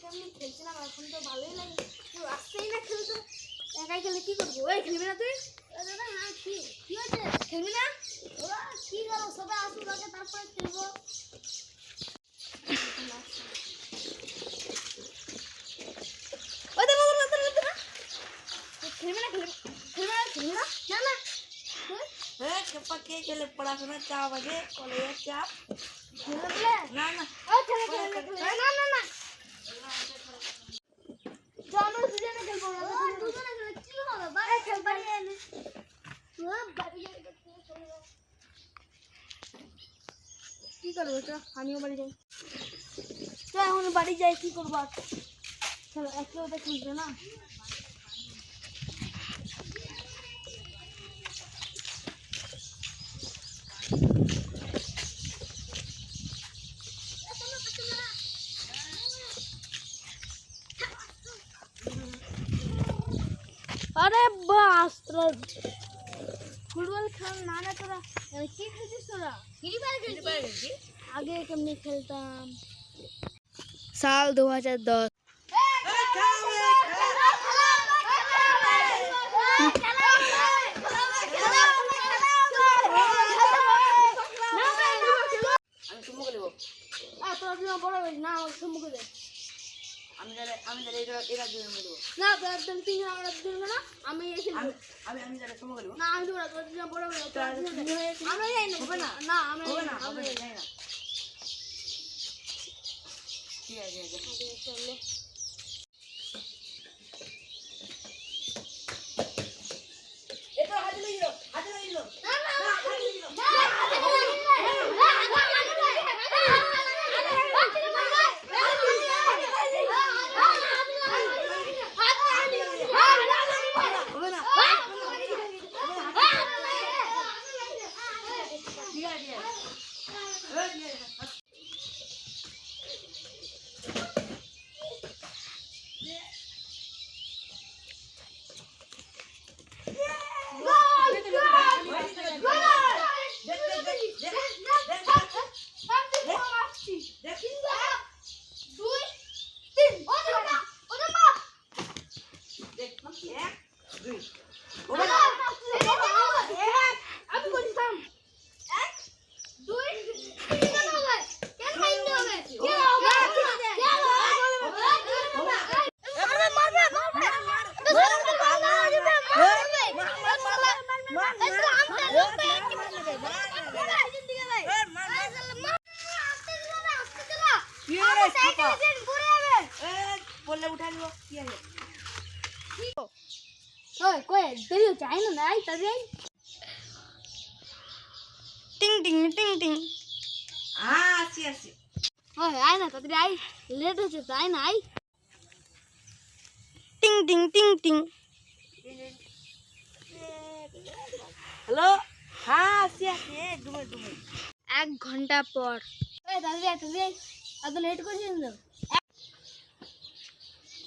কেমনি খেলছিলাম, এখন তো ভালোই লাগে। কেউ আসছেই না খেলতে, একাই খেলে কি করবো? ওই খেলবি না তুই? দাদা হ্যাঁ, কি হয়েছে? খেলবি না? ওরা কি করো, সবাই আসুক আগে তারপরে খেলবো। পড়াশোনার চাপ আছে, কলেজের চাপ। না না কি করবো? আমিও বাড়ি যাই। এখন বাড়ি যাই, কি করবো? চলো একে খেলবে না। আরে বাস, তোরা ফুটবল খেল না না, তোরা কি খেলছিস? তোরা ফ্রি ফায়ার খেলছিস? আগে কেমনি খেলতাম। সাল 2010। আমি বললে উঠা নিব কি আছে? ওই কই দেরি হচ্ছে, আই না নাই তাদের টিং টিং টিং টিং। আসি আসি। ওই আই না তাদের, আই লেট হচ্ছে তো, আই না আই। টিং টিং টিং টিং। হ্যালো, হ্যাঁ আসি আসি। ডুবে ডুবে 1 ঘন্টা পর। ওই তাদের এত লেট করছিস তো?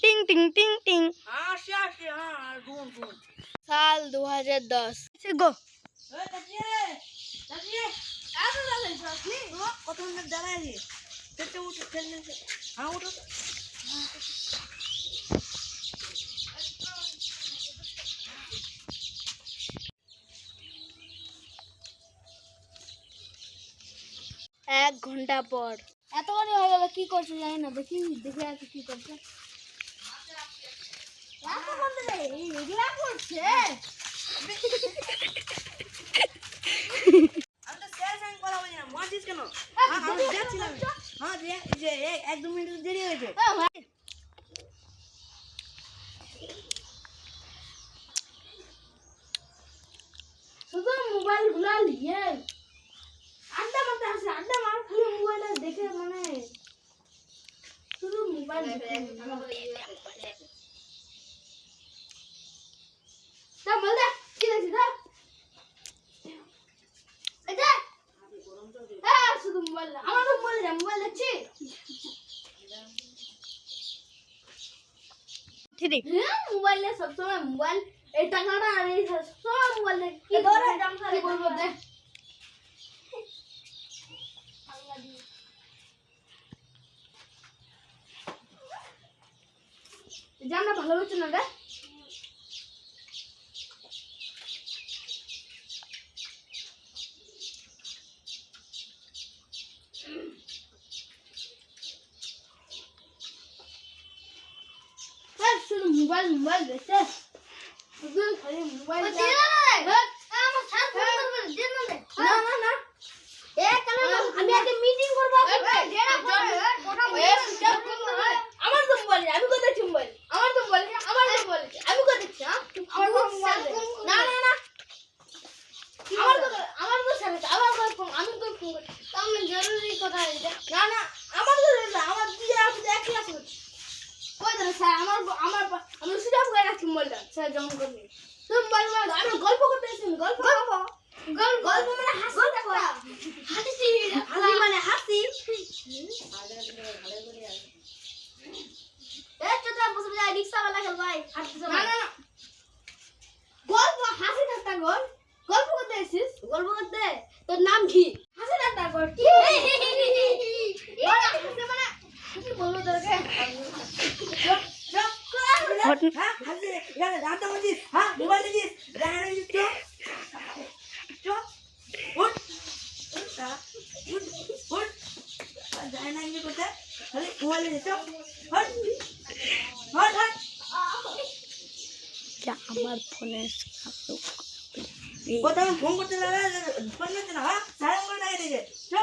টিং টিং টিং টিং। আসি আসি। হ্যাঁ ঘুম ঘুম। সাল 2010। গো। কত মিনিট দাঁড়ায় খেলতে উঠে খেলতে। হ্যাঁ উঠো। এক ঘন্টা পর। এতক্ষণই হয়ে গেল, কি করছে জানি না, দেখি দেখে আছে কি করছে। এগুলা করছে। আমি তো স্যার সঙ্গে কথা বলি না, মারছিস কেন? আমি যাচ্ছিলাম। হ্যাঁ যে 1-2 মিনিট দেরি হয়েছে। শুধু মোবাইল গুলা নিয়ে আড্ডা মারতে আসে, আড্ডা মার খালি মোবাইল দেখে, মানে শুধু মোবাইল দেখে। তা বল দে কি দেখছিস? হ্যাঁ শুধু মোবাইল, আমার তো মোবাইল দেখছি। ঠিক মোবাইলে সবসময় মোবাইল, এই টাকাটা আর এই সবসময় মোবাইল দেখি। কি বলবো দেখ। জানা ভালো হচ্ছে না রে শুধু মোবাইল মোবাইল দেখছে শুধু খালি মোবাইল না না না আমি আগে মিটিং করবো আমার তো মোবাইল আমি কোথায় মোবাইল আমার তো মোবাইল আমি কোথায় দেখছি আমার মোবাইল না না না আমার তো স্যার আবার ফোন আমি তো ফোন করি আমি জরুরি কথা এটা না না আমার তো আমার দিয়ে আপনি এক ক্লাস হচ্ছে ওই তো স্যার আমার আমি সুযোগ করে রাখছি মোবাইলটা স্যার জমা করবে তুমি বলবো আমি গল্প করতে এসেছি গল্প মানে হাসি হাসি মানে হাসি গল্প হাসি ঠাট্টা কর গল্প করতে এসেছিস গল্প করতে তোর নাম কি হাসি ঠাট্টা কর কি মানে কি বলবো তোকে হ্যাঁ হাসি এখানে রাতে বলছিস হ্যাঁ মোবাইল দিছিস দেখা দিছিস চো উঠ উঠ যায় না কি করতে খালি মোবাইল দিছিস চো হট হট হট আমার ফোনে কোথাও ফোন করতে লাগা ফোন করতে না হ্যাঁ সারা করে লাগিয়ে দিয়েছে চো